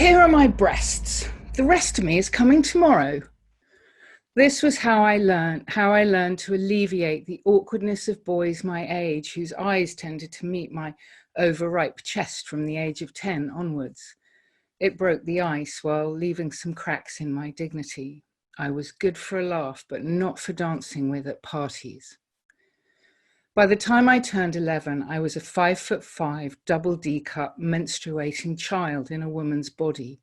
Here are my breasts. The rest of me is coming tomorrow. This was how I learned to alleviate the awkwardness of boys my age, whose eyes tended to meet my overripe chest from the age of 10 onwards. It broke the ice while leaving some cracks in my dignity. I was good for a laugh, but not for dancing with at parties. By the time I turned 11, I was a 5'5", double D cup menstruating child in a woman's body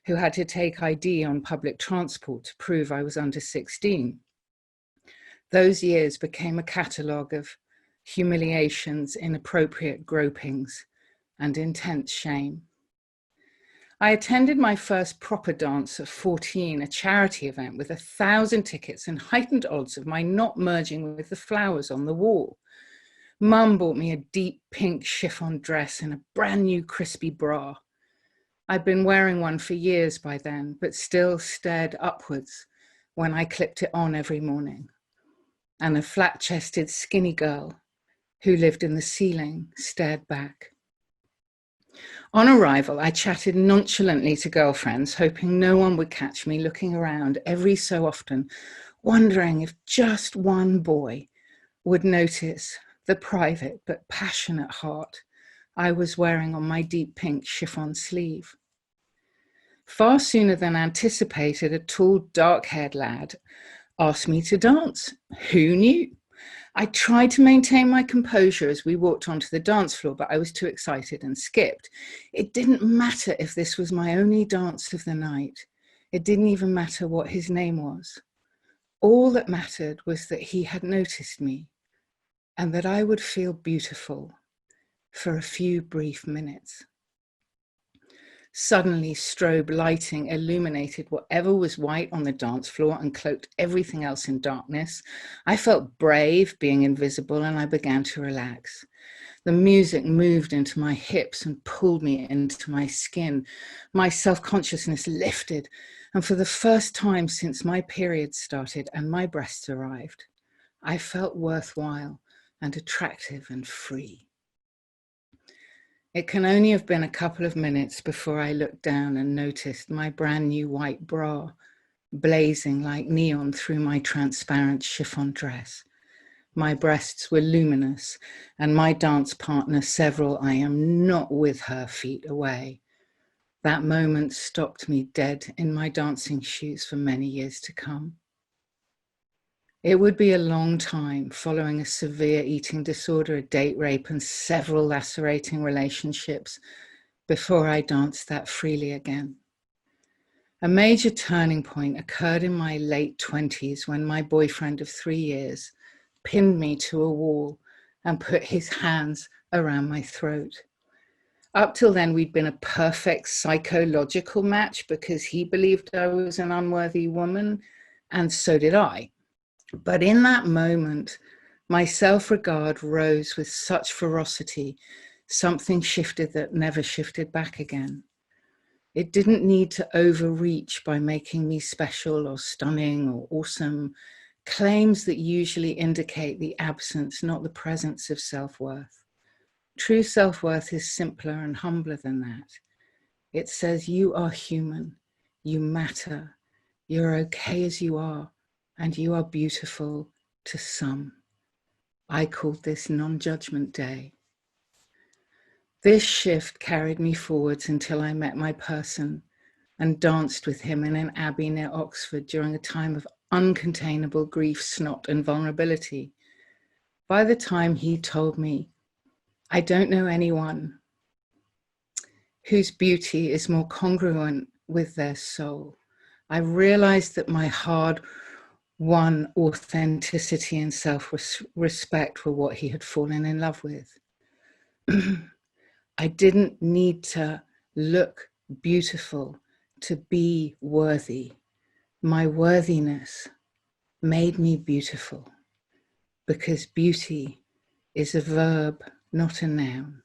who had to take ID on public transport to prove I was under 16. Those years became a catalogue of humiliations, inappropriate gropings, and intense shame. I attended my first proper dance at 14, a charity event with 1,000 tickets and heightened odds of my not merging with the flowers on the wall. Mum bought me a deep pink chiffon dress and a brand new crispy bra. I'd been wearing one for years by then, but still stared upwards when I clipped it on every morning. And a flat-chested skinny girl who lived in the ceiling stared back. On arrival, I chatted nonchalantly to girlfriends, hoping no one would catch me looking around every so often, wondering if just one boy would notice the private but passionate heart I was wearing on my deep pink chiffon sleeve. Far sooner than anticipated, a tall, dark-haired lad asked me to dance. Who knew? I tried to maintain my composure as we walked onto the dance floor, but I was too excited and skipped. It didn't matter if this was my only dance of the night. It didn't even matter what his name was. All that mattered was that he had noticed me and that I would feel beautiful for a few brief minutes. Suddenly, strobe lighting illuminated whatever was white on the dance floor and cloaked everything else in darkness. I felt brave being invisible, and I began to relax. The music moved into my hips and pulled me into my skin. My self-consciousness lifted, and for the first time since my period started and my breasts arrived, I felt worthwhile and attractive and free. It can only have been a couple of minutes before I looked down and noticed my brand new white bra blazing like neon through my transparent chiffon dress. My breasts were luminous, and my dance partner several I am not with her feet away. That moment stopped me dead in my dancing shoes for many years to come. It would be a long time following a severe eating disorder, a date rape, and several lacerating relationships before I danced that freely again. A major turning point occurred in my late 20s when my boyfriend of 3 years pinned me to a wall and put his hands around my throat. Up till then, we'd been a perfect psychological match because he believed I was an unworthy woman, and so did I. But in that moment, my self-regard rose with such ferocity, something shifted that never shifted back again. It didn't need to overreach by making me special or stunning or awesome, claims that usually indicate the absence, not the presence of self-worth. True self-worth is simpler and humbler than that. It says you are human, you matter, you're okay as you are, and you are beautiful to some. I called this non-judgment day. This shift carried me forwards until I met my person and danced with him in an abbey near Oxford during a time of uncontainable grief, snot, and vulnerability. By the time he told me, I don't know anyone whose beauty is more congruent with their soul, I realized that my hard-won authenticity and self-respect were what he had fallen in love with. I didn't need to look beautiful to be worthy. My worthiness made me beautiful because beauty is a verb, not a noun.